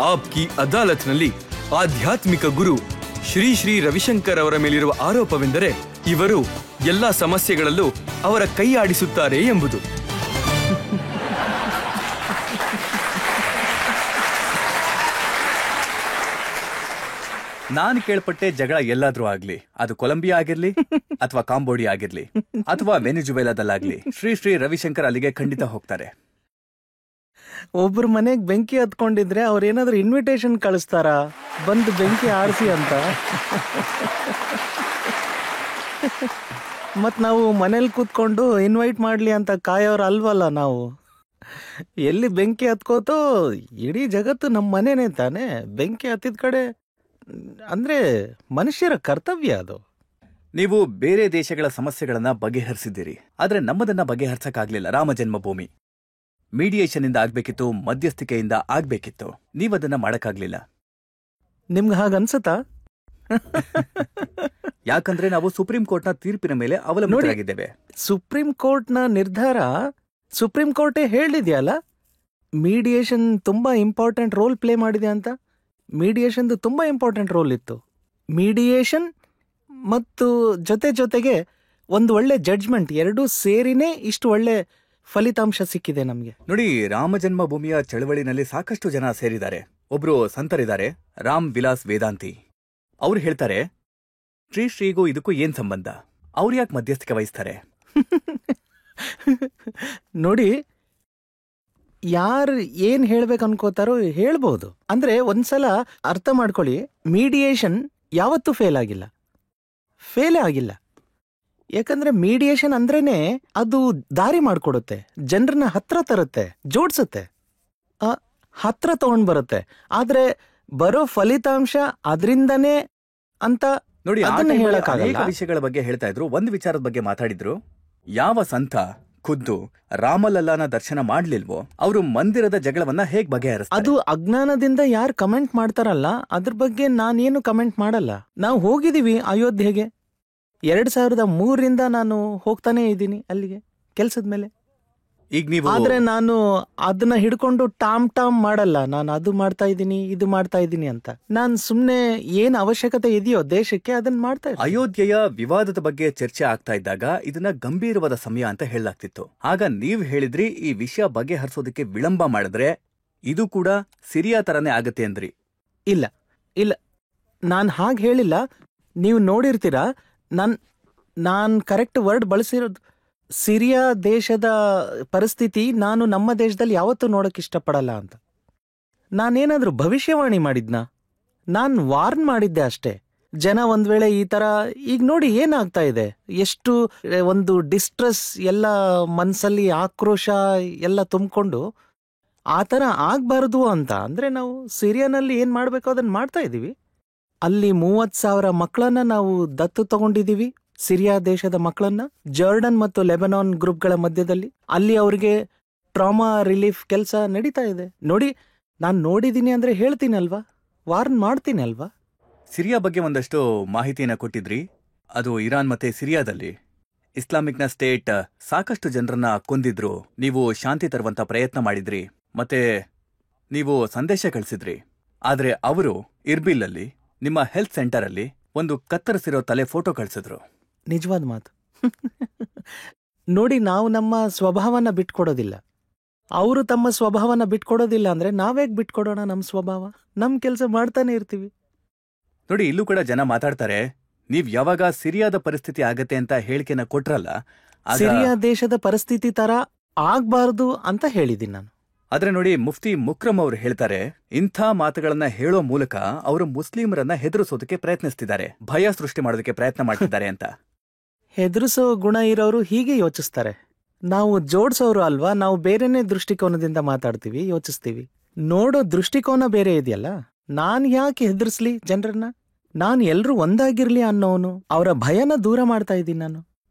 ಆಪ್ಕಿ ಅದಾಲತ್ನಲ್ಲಿ ಆಧ್ಯಾತ್ಮಿಕ ಗುರು ಶ್ರೀ ಶ್ರೀ ರವಿಶಂಕರ್ ಅವರ ಮೇಲಿರುವ ಆರೋಪವೆಂದರೆ ಇವರು ಎಲ್ಲಾ ಸಮಸ್ಯೆಗಳಲ್ಲೂ ಅವರ ಕೈ ಆಡಿಸುತ್ತಾರೆ ಎಂಬುದು. ನಾನು ಕೇಳ್ಪಟ್ಟೆ ಜಗಳ ಎಲ್ಲಾದ್ರೂ ಆಗ್ಲಿ, ಅದು ಕೊಲಂಬಿಯಾ ಆಗಿರ್ಲಿ ಅಥವಾ ಕಾಂಬೋಡಿಯಾ ಆಗಿರ್ಲಿ ಅಥವಾ ವೆನಿಜುವೆಲಾದಲ್ಲಾಗ್ಲಿ, ಶ್ರೀ ಶ್ರೀ ರವಿಶಂಕರ್ ಅಲ್ಲಿಗೆ ಖಂಡಿತ ಹೋಗ್ತಾರೆ. ಒಬ್ರ ಮನೆಗ್ ಬೆಂಕಿ ಹತ್ಕೊಂಡಿದ್ರೆ ಅವ್ರೇನಾದ್ರೂ ಇನ್ವಿಟೇಷನ್ ಕಳಿಸ್ತಾರ, ಬಂದು ಬೆಂಕಿ ಆರಿಸಿ ಅಂತ? ಮತ್ ನಾವು ಮನೇಲಿ ಕೂತ್ಕೊಂಡು ಇನ್ವೈಟ್ ಮಾಡ್ಲಿ ಅಂತ ಕಾಯೋರು ಅಲ್ವಲ್ಲ ನಾವು. ಎಲ್ಲಿ ಬೆಂಕಿ ಹತ್ಕೋತೋ ಇಡೀ ಜಗತ್ತು ನಮ್ಮ ಮನೇನೆ ತಾನೆ. ಬೆಂಕಿ ಹತ್ತಿದ ಕಡೆ ಅಂದ್ರೆ ಮನುಷ್ಯರ ಕರ್ತವ್ಯ ಅದು. ನೀವು ಬೇರೆ ದೇಶಗಳ ಸಮಸ್ಯೆಗಳನ್ನ ಬಗೆಹರಿಸಿದ್ದೀರಿ, ಆದ್ರೆ ನಮ್ಮದನ್ನ ಬಗೆಹರಿಸಕ್ಕಾಗ್ಲಿಲ್ಲ. ರಾಮ ಜನ್ಮಭೂಮಿ ಮೀಡಿಯೇಷನ್ ಇಂದ ಆಗ್ಬೇಕಿತ್ತು, ಮಧ್ಯಸ್ಥಿಕೆಯಿಂದ ಆಗ್ಬೇಕಿತ್ತು. ನೀವದನ್ನ ಮಾಡಕ್ಕಾಗ್ಲಿಲ್ಲ. ನಿಮ್ಗೆ ಹಾಗನ್ಸತ್ತಾ? ಯಾಕಂದ್ರೆ ನಾವು ಸುಪ್ರೀಂ ಕೋರ್ಟ್ನ ತೀರ್ಪಿನ ಮೇಲೆ ಅವಲಂಬಿತರಾಗಿದ್ದೇವೆ. ಸುಪ್ರೀಂ ಕೋರ್ಟ್ನ ನಿರ್ಧಾರ ಸುಪ್ರೀಂ ಕೋರ್ಟೇ ಹೇಳಿದ್ಯಲ್ಲ, ಮೀಡಿಯೇಷನ್ ತುಂಬಾ ಇಂಪಾರ್ಟೆಂಟ್ ರೋಲ್ ಪ್ಲೇ ಮಾಡಿದೆ ಅಂತ. ಮೀಡಿಯೇಷನ್ದು ತುಂಬಾ ಇಂಪಾರ್ಟೆಂಟ್ ರೋಲ್ ಇತ್ತು. ಮೀಡಿಯೇಷನ್ ಮತ್ತು ಜೊತೆಗೆ ಒಂದು ಒಳ್ಳೆ ಜಡ್ಜ್ಮೆಂಟ್ ಎರಡೂ ಸೇರಿನೇ ಇಷ್ಟು ಒಳ್ಳೆ ಫಲಿತಾಂಶ ಸಿಕ್ಕಿದೆ ನಮಗೆ. ನೋಡಿ, ರಾಮ ಜನ್ಮಭೂಮಿಯ ಚಳವಳಿನಲ್ಲಿ ಸಾಕಷ್ಟು ಜನ ಸೇರಿದ್ದಾರೆ. ಒಬ್ರು ಸಂತರಿದ್ದಾರೆ, ರಾಮ್ ವಿಲಾಸ್ ವೇದಾಂತಿ. ಅವ್ರು ಹೇಳ್ತಾರೆ, ಶ್ರೀಗೂ ಇದಕ್ಕೂ ಏನ್ ಸಂಬಂಧ? ಅವ್ರು ಯಾಕೆ ಮಧ್ಯಸ್ಥಿಕೆ ವಹಿಸ್ತಾರೆ? ನೋಡಿ, ಯಾರು ಏನ್ ಹೇಳ್ಬೇಕು ಅನ್ಕೋತಾರೋ ಹೇಳ್ಬೋದು. ಅಂದ್ರೆ ಒಂದ್ಸಲ ಅರ್ಥ ಮಾಡ್ಕೊಳ್ಳಿ, ಮೀಡಿಯೇಷನ್ ಯಾವತ್ತೂ ಫೇಲೇ ಆಗಿಲ್ಲ. ಯಾಕಂದ್ರೆ ಮೀಡಿಯೇಷನ್ ಅಂದ್ರೇನೆ ಅದು ದಾರಿ ಮಾಡ್ಕೊಡುತ್ತೆ, ಜನರನ್ನ ಹತ್ರ ತರುತ್ತೆ, ಜೋಡ್ಸುತ್ತೆ, ಹತ್ರ ತಗೊಂಡ್ ಬರುತ್ತೆ. ಆದ್ರೆ ಬರೋ ಫಲಿತಾಂಶ ಅದರಿಂದನೇ ಅಂತ ನೋಡಿ, ಅನೇಕ ವಿಷಯಗಳ ಬಗ್ಗೆ ಹೇಳ್ತಾ ಇದ್ರು. ಒಂದು ವಿಚಾರದ ಬಗ್ಗೆ ಮಾತಾಡಿದ್ರು. ಯಾವ ಸಂತ ಖುದ್ದು ರಾಮಲಲ್ಲಾನ ದರ್ಶನ ಮಾಡ್ಲಿಲ್ವೋ ಅವರು ಮಂದಿರದ ಜಗಳವನ್ನ ಹೇಗ್ ಬಗೆಹರಿಸ್ತಾರೆ? ಅದು ಅಜ್ಞಾನದಿಂದ ಯಾರು ಕಮೆಂಟ್ ಮಾಡ್ತಾರಲ್ಲ, ಅದ್ರ ಬಗ್ಗೆ ನಾನೇನು ಕಮೆಂಟ್ ಮಾಡಲ್ಲ. ನಾವು ಹೋಗಿದೀವಿ ಅಯೋಧ್ಯೆಗೆ 2003ರಿಂದ ನಾನು ಹೋಗ್ತಾನೆ ಇದ್ದೀನಿ ಅಲ್ಲಿಗೆ ಕೆಲ್ಸದ ಮೇಲೆ. ಈಗ ನೀವು ಆದ್ರೆ ನಾನು ಅದನ್ನ ಹಿಡ್ಕೊಂಡು ಟಾಮ್ ಮಾಡಲ್ಲ. ನಾನು ಅದು ಮಾಡ್ತಾ ಇದ್ದೀನಿ, ಇದು ಮಾಡ್ತಾ ಇದ್ದೀನಿ ಅಂತ. ನಾನ್ ಸುಮ್ನೆ ಏನ್ ಅವಶ್ಯಕತೆ ಇದೆಯೋ ದೇಶಕ್ಕೆ ಅದನ್ನ ಮಾಡ್ತಾ ಇದ್ದೀನಿ. ಅಯೋಧ್ಯೆಯ ವಿವಾದದ ಬಗ್ಗೆ ಚರ್ಚೆ ಆಗ್ತಾ ಇದ್ದಾಗ ಇದನ್ನ ಗಂಭೀರವಾದ ಸಮಯ ಅಂತ ಹೇಳಲಾಗ್ತಿತ್ತು. ಆಗ ನೀವ್ ಹೇಳಿದ್ರಿ, ಈ ವಿಷಯ ಬಗೆಹರಿಸೋದಕ್ಕೆ ವಿಳಂಬ ಮಾಡಿದ್ರೆ ಇದು ಕೂಡ ಸಿರಿಯಾ ತರನೇ ಆಗತ್ತೆ ಅಂದ್ರಿ. ಇಲ್ಲ, ನಾನ್ ಹಾಗೆ ಹೇಳಿಲ್ಲ. ನೀವು ನೋಡಿರ್ತೀರಾ, ನಾನ್ ಕರೆಕ್ಟ್ ವರ್ಡ್ ಬಳಸಿರೋದು. ಸಿರಿಯಾ ದೇಶದ ಪರಿಸ್ಥಿತಿ ನಾನು ನಮ್ಮ ದೇಶದಲ್ಲಿ ಯಾವತ್ತೂ ನೋಡಕ್ ಇಷ್ಟಪಡಲ್ಲ ಅಂತ. ನಾನೇನಾದ್ರೂ ಭವಿಷ್ಯವಾಣಿ ಮಾಡಿದ್ನಾ? ನಾನ್ ವಾರ್ನ್ ಮಾಡಿದ್ದೆ ಅಷ್ಟೇ. ಜನ ಒಂದ್ ವೇಳೆ ಈ ತರ ಈಗ ನೋಡಿ ಏನಾಗ್ತಾ ಇದೆ, ಎಷ್ಟು ಒಂದು ಡಿಸ್ಟ್ರೆಸ್, ಎಲ್ಲ ಮನ್ಸಲ್ಲಿ ಆಕ್ರೋಶ ಎಲ್ಲ ತುಂಬಿಕೊಂಡು ಆ ಥರ ಆಗ್ಬಾರ್ದು ಅಂತ. ಅಂದ್ರೆ ನಾವು ಸಿರಿಯಾನಲ್ಲಿ ಏನ್ ಮಾಡ್ಬೇಕೋ ಅದನ್ನ ಮಾಡ್ತಾ ಇದೀವಿ. ಅಲ್ಲಿ 30,000 ಮಕ್ಕಳನ್ನ ನಾವು ದತ್ತು ತಗೊಂಡಿದೀವಿ, ಸಿರಿಯಾ ದೇಶದ ಮಕ್ಕಳನ್ನ, ಜಾರ್ಡನ್ ಮತ್ತು ಲೆಬನಾನ್ ಗ್ರೂಪ್ಗಳ ಮಧ್ಯದಲ್ಲಿ. ಅಲ್ಲಿ ಅವ್ರಿಗೆ ಟ್ರಾಮಾ ರಿಲೀಫ್ ಕೆಲಸ ನಡೀತಾ ಇದೆ. ನೋಡಿ, ನಾನ್ ನೋಡಿದೀನಿ ಅಂದ್ರೆ ಹೇಳ್ತೀನಿ ಅಲ್ವಾ, ವಾರ್ನ್ ಮಾಡ್ತೀನಿ ಅಲ್ವಾ. ಸಿರಿಯಾ ಬಗ್ಗೆ ಒಂದಷ್ಟು ಮಾಹಿತಿಯನ್ನ ಕೊಟ್ಟಿದ್ರಿ. ಅದು ಇರಾನ್ ಮತ್ತೆ ಸಿರಿಯಾದಲ್ಲಿ ಇಸ್ಲಾಮಿಕ್ನ ಸ್ಟೇಟ್ ಸಾಕಷ್ಟು ಜನರನ್ನ ಕೊಂದಿದ್ರು. ನೀವು ಶಾಂತಿ ತರುವಂತ ಪ್ರಯತ್ನ ಮಾಡಿದ್ರಿ, ಮತ್ತೆ ನೀವು ಸಂದೇಶ ಕಳಿಸಿದ್ರಿ. ಆದ್ರೆ ಅವರು ಇರ್ಬಿಲ್ ಅಲ್ಲಿ ನಿಮ್ಮ ಹೆಲ್ತ್ ಸೆಂಟರ್ ಅಲ್ಲಿ ಒಂದು ಕತ್ತರಿಸಿರೋ ತಲೆ ಫೋಟೋ ಕಳಿಸಿದ್ರು. ನಿಜವಾದ ಮಾತು. ನೋಡಿ, ನಾವು ನಮ್ಮ ಸ್ವಭಾವನ ಬಿಟ್ಕೊಡೋದಿಲ್ಲ, ಅವರು ತಮ್ಮ ಸ್ವಭಾವನ ಬಿಟ್ಕೊಡೋದಿಲ್ಲ. ಅಂದ್ರೆ ನಾವೇಗ್ ಬಿಟ್ಕೊಡೋಣ ನಮ್ಮ ಸ್ವಭಾವ? ನಮ್ ಕೆಲಸ ಮಾಡ್ತಾನೆ ಇರ್ತೀವಿ. ನೋಡಿ, ಇಲ್ಲೂ ಕೂಡ ಜನ ಮಾತಾಡ್ತಾರೆ, ನೀವ್ ಯಾವಾಗ ಸಿರಿಯಾದ ಪರಿಸ್ಥಿತಿ ಆಗತ್ತೆ ಅಂತ ಹೇಳಿಕೆನ ಕೊಟ್ರಲ್ಲ, ಸಿರಿಯಾ ದೇಶದ ಪರಿಸ್ಥಿತಿ ತರ ಆಗ್ಬಾರ್ದು ಅಂತ ಹೇಳಿದ್ದೀನಿ ನಾನು. ಆದ್ರೆ ನೋಡಿ, ಮುಫ್ತಿ ಮುಕ್ರಮ್ ಅವರು ಹೇಳ್ತಾರೆ, ಇಂಥ ಮಾತುಗಳನ್ನ ಹೇಳೋ ಮೂಲಕ ಅವರು ಮುಸ್ಲಿಮರನ್ನ ಹೆದರಿಸೋದಕ್ಕೆ ಪ್ರಯತ್ನಿಸ್ತಿದ್ದಾರೆ, ಭಯ ಸೃಷ್ಟಿ ಮಾಡೋದಕ್ಕೆ ಪ್ರಯತ್ನ ಮಾಡ್ತಿದ್ದಾರೆ ಅಂತ. ಹೆದರಿಸೋ ಗುಣ ಇರೋರು ಹೀಗೆ ಯೋಚಿಸ್ತಾರೆ. ನಾವು ಜೋಡ್ಸೋರು ಅಲ್ವಾ, ನಾವು ಬೇರೆನೇ ದೃಷ್ಟಿಕೋನದಿಂದ ಮಾತಾಡ್ತೀವಿ, ಯೋಚಿಸ್ತೀವಿ. ನೋಡೋ ದೃಷ್ಟಿಕೋನ ಬೇರೆ ಇದೆಯಲ್ಲ. ನಾನ್ ಯಾಕೆ ಹೆದರ್ಸ್ಲಿ ಜನರನ್ನ? ನಾನ್ ಎಲ್ರೂ ಒಂದಾಗಿರ್ಲಿ ಅನ್ನೋನು. ಅವರ ಭಯನ ದೂರ ಮಾಡ್ತಾ ಇದ್ದೀನಿ ನಾನು.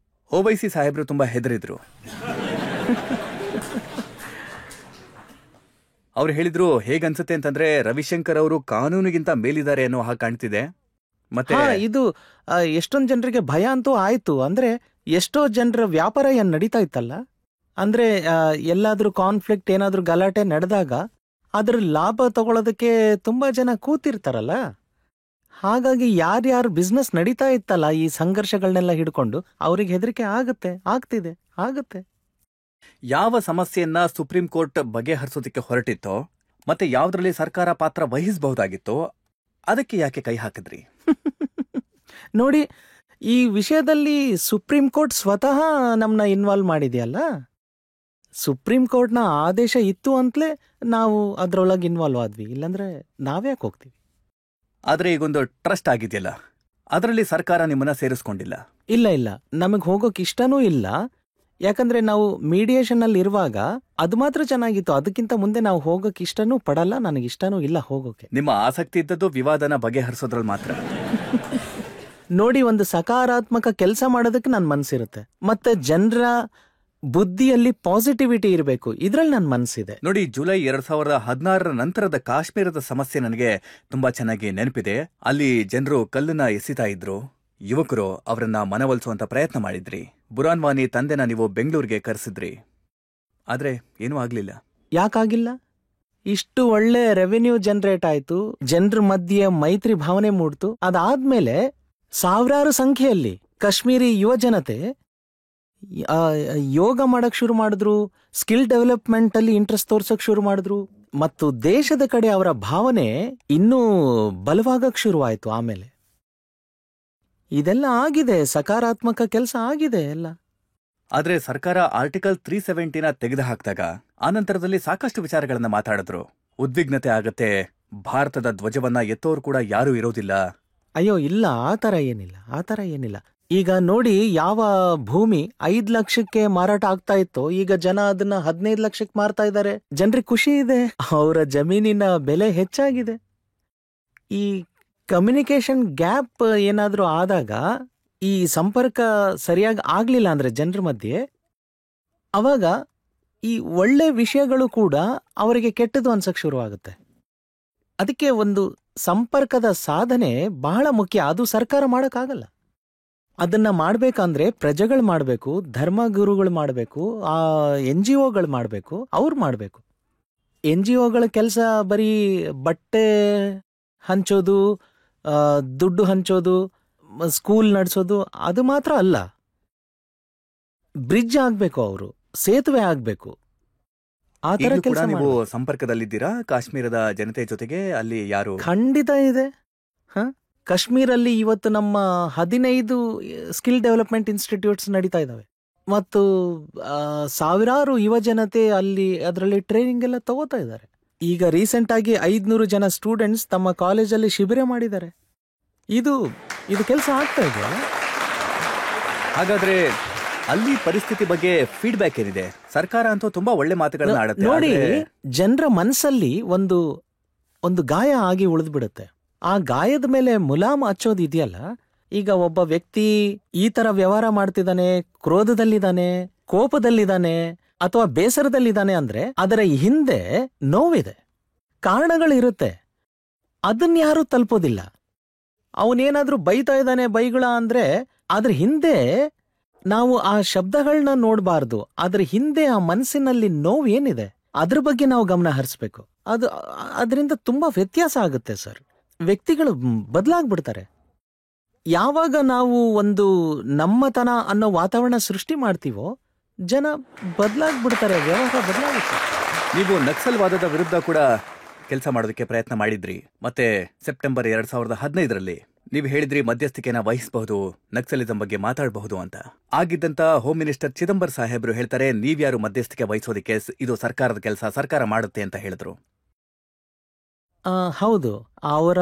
ಓವೈಸಿ ಸಾಹೇಬ್ರು ತುಂಬಾ ಹೆದರಿದ್ರು. ಅವ್ರು ಹೇಳಿದ್ರು, ಹೇಗನ್ಸುತ್ತೆ ಅಂತಂದ್ರೆ ರವಿಶಂಕರ್ ಅವರು ಕಾನೂನಿಗಿಂತ ಮೇಲಿದ್ದಾರೆ ಅನ್ನೋ ಹಾಗೆ ಕಾಣ್ತಿದೆ. ಮತ್ತೆ ಇದು ಎಷ್ಟೊಂದ್ ಜನರಿಗೆ ಭಯ ಅಂತೂ ಆಯ್ತು. ಅಂದ್ರೆ ಎಷ್ಟೋ ಜನರ ವ್ಯಾಪಾರ ಏನ್ ನಡೀತಾ ಇತ್ತಲ್ಲ, ಅಂದ್ರೆ ಎಲ್ಲಾದ್ರೂ ಕಾನ್ಫ್ಲಿಕ್ಟ್, ಏನಾದ್ರೂ ಗಲಾಟೆ ನಡೆದಾಗ ಅದ್ರ ಲಾಭ ತಗೊಳ್ಳೋದಕ್ಕೆ ತುಂಬಾ ಜನ ಕೂತಿರ್ತಾರಲ್ಲ. ಹಾಗಾಗಿ ಯಾರ್ಯಾರು ಬಿಸ್ನೆಸ್ ನಡೀತಾ ಇತ್ತಲ್ಲ ಈ ಸಂಘರ್ಷಗಳನ್ನೆಲ್ಲ ಹಿಡ್ಕೊಂಡು, ಅವ್ರಿಗೆ ಹೆದರಿಕೆ ಆಗುತ್ತೆ. ಯಾವ ಸಮಸ್ಯೆಯನ್ನ ಸುಪ್ರೀಂ ಕೋರ್ಟ್ ಬಗೆಹರಿಸೋದಕ್ಕೆ ಹೊರಟಿತ್ತೋ ಮತ್ತೆ ಯಾವ್ದ್ರಲ್ಲಿ ಸರ್ಕಾರ ಪಾತ್ರ ವಹಿಸಬಹುದಾಗಿತ್ತೋ ಅದಕ್ಕೆ ಯಾಕೆ ಕೈ ಹಾಕಿದ್ರಿ? ನೋಡಿ, ಈ ವಿಷಯದಲ್ಲಿ ಸುಪ್ರೀಂ ಕೋರ್ಟ್ ಸ್ವತಃ ನಮ್ಮನ್ನ ಇನ್ವಾಲ್ವ್ ಮಾಡಿದೆಯಲ್ಲ. ಸುಪ್ರೀಂ ಕೋರ್ಟ್ನ ಆದೇಶ ಇತ್ತು ಅಂತಲೇ ನಾವು ಅದ್ರೊಳಗೆ ಇನ್ವಾಲ್ವ್ ಆದ್ವಿ, ಇಲ್ಲಾಂದ್ರೆ ನಾವ್ಯಾಕೆ ಹೋಗ್ತೀವಿ? ಆದ್ರೆ ಈಗೊಂದು ಟ್ರಸ್ಟ್ ಆಗಿದೆಯಲ್ಲ, ಅದರಲ್ಲಿ ಸರ್ಕಾರ ನಿಮ್ಮನ್ನ ಸೇರಿಸ್ಕೊಂಡಿಲ್ಲ. ಇಲ್ಲ, ನಮಗೆ ಹೋಗೋಕೆ ಇಷ್ಟನೂ ಇಲ್ಲ. ಯಾಕಂದ್ರೆ ನಾವು ಮೀಡಿಯೇಷನ್ ಅಲ್ಲಿ ಇರುವಾಗ ಅದು ಮಾತ್ರ ಚೆನ್ನಾಗಿತ್ತು. ಅದಕ್ಕಿಂತ ಮುಂದೆ ನಾವು ಹೋಗೋಕೆ ಇಷ್ಟನೂ ಪಡಲ್ಲ, ನನಗಿಷ್ಟನೂ ಇಲ್ಲ ಹೋಗೋಕೆ. ನಿಮ್ಮ ಆಸಕ್ತಿ ಇದ್ದದ್ದು ವಿವಾದನ ಬಗೆಹರಿಸೋದ್ರಲ್ಲಿ ಮಾತ್ರ. ನೋಡಿ, ಒಂದು ಸಕಾರಾತ್ಮಕ ಕೆಲಸ ಮಾಡೋದಕ್ಕೆ ನನ್ನ ಮನಸ್ಸಿರುತ್ತೆ, ಮತ್ತೆ ಜನರ ಬುದ್ಧಿಯಲ್ಲಿ ಪಾಸಿಟಿವಿಟಿ ಇರಬೇಕು, ಇದ್ರಲ್ಲಿ ನನ್ನ ಮನಸ್ಸಿದೆ. ನೋಡಿ, ಜುಲೈ 2016 ನಂತರದ ಕಾಶ್ಮೀರದ ಸಮಸ್ಯೆ ನನಗೆ ತುಂಬಾ ಚೆನ್ನಾಗಿ ನೆನಪಿದೆ. ಅಲ್ಲಿ ಜನರು ಕಲ್ಲನ್ನ ಎಸಿತಾ ಇದ್ರು, ಯುವಕರು ಅವರನ್ನ ಮನವೊಲಿಸುವಂತ ಪ್ರಯತ್ನ ಮಾಡಿದ್ರಿ. ಬುರಾನ್ ವಾನಿ ತಂದೆನ ನೀವು ಬೆಂಗಳೂರಿಗೆ ಕರೆಸಿದ್ರಿ, ಆದ್ರೆ ಏನೂ ಆಗ್ಲಿಲ್ಲ. ಯಾಕಾಗಿಲ್ಲ? ಇಷ್ಟು ಒಳ್ಳೆ ರೆವೆನ್ಯೂ ಜನರೇಟ್ ಆಯ್ತು, ಜನರ ಮಧ್ಯೆ ಮೈತ್ರಿ ಭಾವನೆ ಮೂಡ್ತು. ಅದಾದ್ಮೇಲೆ ಸಾವಿರಾರು ಸಂಖ್ಯೆಯಲ್ಲಿ ಕಾಶ್ಮೀರಿ ಯುವ ಜನತೆ ಯೋಗ ಮಾಡಕ್ ಶುರು ಮಾಡಿದ್ರು, ಸ್ಕಿಲ್ ಡೆವಲಪ್ಮೆಂಟ್ ಅಲ್ಲಿ ಇಂಟ್ರೆಸ್ಟ್ ತೋರ್ಸಕ್ ಶುರು ಮಾಡಿದ್ರು, ಮತ್ತು ದೇಶದ ಕಡೆ ಅವರ ಭಾವನೆ ಇನ್ನೂ ಬಲವಾಗಕ್ ಶುರುವಾಯ್ತು. ಆಮೇಲೆ ಇದೆಲ್ಲ ಆಗಿದೆ, ಸಕಾರಾತ್ಮಕ ಕೆಲಸ ಆಗಿದೆ ಎಲ್ಲ. ಆದ್ರೆ ಸರ್ಕಾರ ಆರ್ಟಿಕಲ್ 370ನ ತೆಗೆದು ಹಾಕಿದಾಗ ಆನಂತರದಲ್ಲಿ ಸಾಕಷ್ಟು ವಿಚಾರಗಳನ್ನ ಮಾತಾಡಿದ್ರು. ಉದ್ವಿಗ್ನತೆ ಆಗತ್ತೆ, ಭಾರತದ ಧ್ವಜವನ್ನ ಎತ್ತೋರು ಕೂಡ ಯಾರೂ ಇರೋದಿಲ್ಲ. ಅಯ್ಯೋ ಇಲ್ಲ, ಆ ಥರ ಏನಿಲ್ಲ. ಈಗ ನೋಡಿ, ಯಾವ ಭೂಮಿ 5 ಲಕ್ಷಕ್ಕೆ ಮಾರಾಟ ಆಗ್ತಾ ಇತ್ತೋ ಈಗ ಜನ ಅದನ್ನ 15 ಲಕ್ಷಕ್ಕೆ ಮಾರ್ತಾ ಇದ್ದಾರೆ. ಜನರಿಗೆ ಖುಷಿ ಇದೆ, ಅವರ ಜಮೀನಿನ ಬೆಲೆ ಹೆಚ್ಚಾಗಿದೆ. ಈ ಕಮ್ಯುನಿಕೇಶನ್ ಗ್ಯಾಪ್ ಏನಾದ್ರೂ ಆದಾಗ, ಈ ಸಂಪರ್ಕ ಸರಿಯಾಗಿ ಆಗ್ಲಿಲ್ಲ ಅಂದ್ರೆ ಜನರ ಮಧ್ಯೆ, ಅವಾಗ ಈ ಒಳ್ಳೆ ವಿಷಯಗಳು ಕೂಡ ಅವರಿಗೆ ಕೆಟ್ಟದು ಅನ್ಸಕ್ ಶುರುವಾಗುತ್ತೆ. ಅದಕ್ಕೆ ಒಂದು ಸಂಪರ್ಕದ ಸಾಧನೆ ಬಹಳ ಮುಖ್ಯ. ಅದು ಸರ್ಕಾರ ಮಾಡೋಕ್ಕಾಗಲ್ಲ. ಅದನ್ನ ಮಾಡ್ಬೇಕಂದ್ರೆ ಪ್ರಜೆಗಳು ಮಾಡಬೇಕು, ಧರ್ಮಗುರುಗಳು ಮಾಡಬೇಕು, NGOಗಳು ಮಾಡಬೇಕು, ಅವ್ರು ಮಾಡಬೇಕು. NGOಗಳ ಕೆಲಸ ಬರೀ ಬಟ್ಟೆ ಹಂಚೋದು, ದುಡ್ಡು ಹಂಚೋದು, ಸ್ಕೂಲ್ ನಡೆಸೋದು ಅದು ಮಾತ್ರ ಅಲ್ಲ. ಬ್ರಿಡ್ಜ್ ಆಗ್ಬೇಕು, ಅವರು ಸೇತುವೆ ಆಗ್ಬೇಕು. ಆ ತರ ಕೆಲಸ ನೀವು ಸಂಪರ್ಕದಲ್ಲಿದ್ದೀರಾ ಕಾಶ್ಮೀರದ ಜನತೆ ಜೊತೆಗೆ? ಅಲ್ಲಿ ಯಾರು? ಖಂಡಿತ ಇದೆ. ಕಾಶ್ಮೀರಲ್ಲಿ ಇವತ್ತು ನಮ್ಮ 15 ಸ್ಕಿಲ್ ಡೆವಲಪ್ಮೆಂಟ್ ಇನ್ಸ್ಟಿಟ್ಯೂಟ್ಸ್ ನಡೀತಾ ಇದ್ದಾವೆ, ಮತ್ತು ಸಾವಿರಾರು ಯುವ ಜನತೆ ಅಲ್ಲಿ ಅದರಲ್ಲಿ ಟ್ರೈನಿಂಗ್ ಎಲ್ಲ ತಗೋತಾ ಇದ್ದಾರೆ. ಈಗ ರೀಸೆಂಟ್ ಆಗಿ 500 ಜನ ಸ್ಟೂಡೆಂಟ್ಸ್ ತಮ್ಮ ಕಾಲೇಜಲ್ಲಿ ಶಿಬಿರ ಮಾಡಿದ್ದಾರೆ. ಇದು ಕೆಲಸ ಆಗ್ತಾ ಇದೆ. ಹಾಗಾದ್ರೆ ಅಲ್ಲಿ ಪರಿಸ್ಥಿತಿ ಬಗ್ಗೆ ಫೀಡ್ಬ್ಯಾಕ್ ಏನಿದೆ? ಸರ್ಕಾರ ಅಂತೂ ತುಂಬಾ ಒಳ್ಳೆ ಮಾತುಗಳನ್ನ ಆಡುತ್ತೆ. ನೋಡಿ, ಜನರ ಮನಸ್ಸಲ್ಲಿ ಒಂದು ಗಾಯ ಆಗಿ ಉಳಿದ್ಬಿಡುತ್ತೆ. ಆ ಗಾಯದ ಮೇಲೆ ಮುಲಾಮ್ ಹಚ್ಚೋದು ಇದೆಯಲ್ಲ. ಈಗ ಒಬ್ಬ ವ್ಯಕ್ತಿ ಈ ತರ ವ್ಯವಹಾರ ಮಾಡ್ತಿದ್ದಾನೆ, ಕ್ರೋಧದಲ್ಲಿದ್ದಾನೆ, ಕೋಪದಲ್ಲಿದ್ದಾನೆ, ಅಥವಾ ಬೇಸರದಲ್ಲಿದ್ದಾನೆ ಅಂದ್ರೆ ಅದರ ಹಿಂದೆ ನೋವಿದೆ, ಕಾರಣಗಳಿರುತ್ತೆ. ಅದನ್ಯಾರೂ ತಲುಪೋದಿಲ್ಲ. ಅವನೇನಾದ್ರೂ ಬೈತಾ ಇದ್ದಾನೆ, ಬೈಗಳ ಅಂದ್ರೆ ಅದ್ರ ಹಿಂದೆ ನಾವು ಆ ಶಬ್ದಗಳನ್ನ ನೋಡಬಾರ್ದು. ಅದ್ರ ಹಿಂದೆ ಆ ಮನಸ್ಸಿನಲ್ಲಿ ನೋವು ಏನಿದೆ ಅದ್ರ ಬಗ್ಗೆ ನಾವು ಗಮನ ಹರಿಸ್ಬೇಕು. ಅದರಿಂದ ತುಂಬಾ ವ್ಯತ್ಯಾಸ ಆಗುತ್ತೆ ಸರ್. ವ್ಯಕ್ತಿಗಳು ಬದಲಾಗ್ಬಿಡ್ತಾರೆ. ಯಾವಾಗ ನಾವು ಒಂದು ನಮ್ಮತನ ಅನ್ನೋ ವಾತಾವರಣ ಸೃಷ್ಟಿ ಮಾಡ್ತೀವೋ ಜನ ಬದಲಾಗ್ಬಿಡ್ತಾರೆ, ವ್ಯವಹಾರ ಬದಲಾಗುತ್ತೆ. ನೀವು ನಕ್ಸಲ್ವಾದದ ವಿರುದ್ಧ ಕೂಡ ಕೆಲಸ ಮಾಡೋದಕ್ಕೆ ಪ್ರಯತ್ನ ಮಾಡಿದ್ರಿ. ಮತ್ತೆ ಸೆಪ್ಟೆಂಬರ್ 2015ರಲ್ಲಿ ನೀವು ಹೇಳಿದ್ರಿ ಮಧ್ಯಸ್ಥಿಕೆನ ವಹಿಸಬಹುದು, ನಕ್ಸಲಿಸಂ ಬಗ್ಗೆ ಮಾತಾಡಬಹುದು ಅಂತ. ಆಗಿದ್ದಂತ ಹೋಮ್ ಮಿನಿಸ್ಟರ್ ಚಿದಂಬರ್ ಸಾಹೇಬ್ರು ಹೇಳ್ತಾರೆ, ನೀವ್ಯಾರು ಮಧ್ಯಸ್ಥಿಕೆ ವಹಿಸೋದಕ್ಕೆ, ಇದು ಸರ್ಕಾರದ ಕೆಲಸ, ಸರ್ಕಾರ ಮಾಡುತ್ತೆ ಅಂತ ಹೇಳಿದ್ರು. ಹೌದು, ಅವರ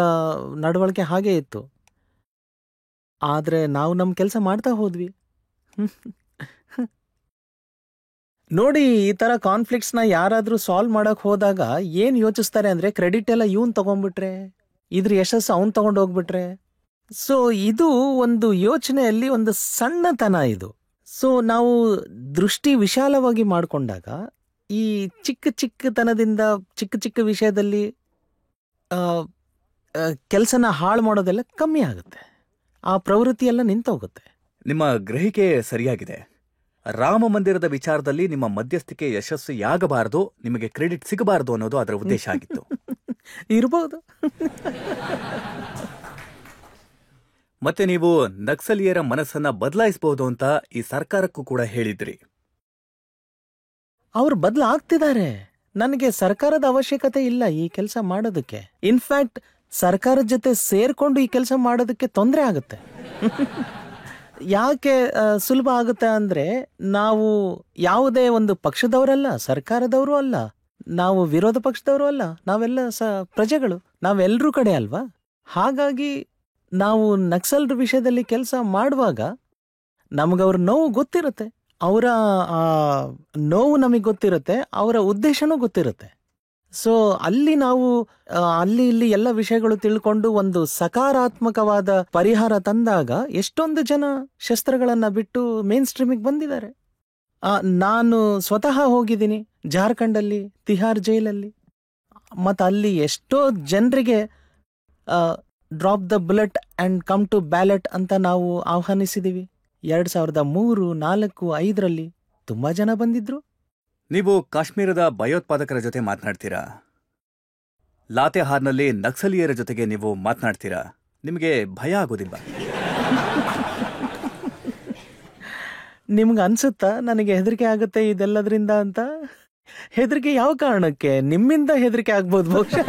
ನಡವಳಿಕೆ ಹಾಗೆ ಇತ್ತು. ಆದ್ರೆ ನಾವು ನಮ್ಮ ಕೆಲಸ ಮಾಡ್ತಾ ಹೋದ್ವಿ. ನೋಡಿ, ಈ ತರ ಕಾನ್ಫ್ಲಿಕ್ಟ್ಸ್ನ ಯಾರಾದ್ರೂ ಸಾಲ್ವ್ ಮಾಡಕ್ ಹೋದಾಗ ಏನ್ ಯೋಚಿಸ್ತಾರೆ ಅಂದ್ರೆ, ಕ್ರೆಡಿಟ್ ಎಲ್ಲ ಇವನ್ ತಗೊಂಡ್ಬಿಟ್ರೆ, ಇದ್ರ ಯಶಸ್ಸು ಅವನ್ ತಗೊಂಡೋಗ್ಬಿಟ್ರೆ. ಸೊ ಇದು ಒಂದು ಯೋಚನೆಯಲ್ಲಿ ಒಂದು ಸಣ್ಣತನ ಇದು. ಸೊ ನಾವು ದೃಷ್ಟಿ ವಿಶಾಲವಾಗಿ ಮಾಡಿಕೊಂಡಾಗ ಈ ಚಿಕ್ಕತನದಿಂದ ಚಿಕ್ಕ ವಿಷಯದಲ್ಲಿ ಕೆಲಸನ ಹಾಳು ಮಾಡೋದೆಲ್ಲ ಕಮ್ಮಿ ಆಗುತ್ತೆ, ಆ ಪ್ರವೃತ್ತಿ ಎಲ್ಲ ನಿಂತೋಗುತ್ತೆ. ನಿಮ್ಮ ಗ್ರಹಿಕೆ ಸರಿಯಾಗಿದೆ. ರಾಮ ಮಂದಿರದ ವಿಚಾರದಲ್ಲಿ ನಿಮ್ಮ ಮಧ್ಯಸ್ಥಿಕೆ ಯಶಸ್ವಿಯಾಗಬಾರದು, ನಿಮಗೆ ಕ್ರೆಡಿಟ್ ಸಿಗಬಾರದು ಅನ್ನೋದು ಅದರ ಉದ್ದೇಶ ಆಗಿತ್ತು. ಇರ್ಬೋದು. ಮತ್ತೆ ನೀವು ನಕ್ಸಲೀಯರ ಮನಸ್ಸನ್ನ ಬದಲಾಯಿಸಬಹುದು ಅಂತ ಈ ಸರ್ಕಾರಕ್ಕೂ ಕೂಡ ಹೇಳಿದ್ರಿ. ಅವ್ರು ಬದಲಾಗ್ತಿದ್ದಾರೆ. ನನಗೆ ಸರ್ಕಾರದ ಅವಶ್ಯಕತೆ ಇಲ್ಲ ಈ ಕೆಲಸ ಮಾಡೋದಕ್ಕೆ. ಇನ್ಫ್ಯಾಕ್ಟ್ ಸರ್ಕಾರದ ಜೊತೆ ಸೇರ್ಕೊಂಡು ಈ ಕೆಲಸ ಮಾಡೋದಕ್ಕೆ ತೊಂದರೆ ಆಗುತ್ತೆ. ಯಾಕೆ ಸುಲಭ ಆಗುತ್ತೆ ಅಂದ್ರೆ, ನಾವು ಯಾವುದೇ ಒಂದು ಪಕ್ಷದವರಲ್ಲ, ಸರ್ಕಾರದವರು ಅಲ್ಲ, ನಾವು ವಿರೋಧ ಪಕ್ಷದವರು ಅಲ್ಲ, ನಾವೆಲ್ಲ ಪ್ರಜೆಗಳು, ನಾವೆಲ್ಲರೂ ಕಡೆ ಅಲ್ವಾ. ಹಾಗಾಗಿ ನಾವು ನಕ್ಸಲ್ರ ವಿಷಯದಲ್ಲಿ ಕೆಲಸ ಮಾಡುವಾಗ ನಮಗವ್ರ ನೋವು ಗೊತ್ತಿರುತ್ತೆ, ಅವರ ನೋವು ನಮಗೆ ಗೊತ್ತಿರುತ್ತೆ, ಅವರ ಉದ್ದೇಶನೂ ಗೊತ್ತಿರುತ್ತೆ. ಸೊ ಅಲ್ಲಿ ನಾವು ಅಲ್ಲಿ ಇಲ್ಲಿ ಎಲ್ಲ ವಿಷಯಗಳು ತಿಳ್ಕೊಂಡು ಒಂದು ಸಕಾರಾತ್ಮಕವಾದ ಪರಿಹಾರ ತಂದಾಗ ಎಷ್ಟೊಂದು ಜನ ಶಸ್ತ್ರಗಳನ್ನ ಬಿಟ್ಟು ಮೇನ್ ಸ್ಟ್ರೀಮಿಗೆ ಬಂದಿದ್ದಾರೆ. ನಾನು ಸ್ವತಃ ಹೋಗಿದ್ದೀನಿ ಜಾರ್ಖಂಡಲ್ಲಿ, ತಿಹಾರ್ ಜೈಲಲ್ಲಿ. ಮತ್ತು ಅಲ್ಲಿ ಎಷ್ಟೋ ಜನರಿಗೆ drop the bullet and come to ballot ಅಂತ ನಾವು ಆಹ್ವಾನಿಸಿದ್ದೀವಿ. 2003, 4, 5ರಲ್ಲಿ ತುಂಬ ಜನ ಬಂದಿದ್ರು. ನೀವು ಕಾಶ್ಮೀರದ ಭಯೋತ್ಪಾದಕರ ಜೊತೆ ಮಾತನಾಡ್ತೀರಾ, ಲಾತೆಹಾರ್ನಲ್ಲಿ ನಕ್ಸಲೀಯರ ಜೊತೆಗೆ ನೀವು ಮಾತನಾಡ್ತೀರಾ, ನಿಮಗೆ ಭಯ ಆಗೋದಿಲ್ವಾ? ನಿಮ್ಗೆ ಅನ್ಸುತ್ತಾ ನನಗೆ ಹೆದರಿಕೆ ಆಗುತ್ತೆ ಇದೆಲ್ಲದ್ರಿಂದ ಅಂತ? ಹೆದರಿಕೆ ಯಾವ ಕಾರಣಕ್ಕೆ? ನಿಮ್ಮಿಂದ ಹೆದರಿಕೆ ಆಗ್ಬೋದು ಬಹುಶಃ.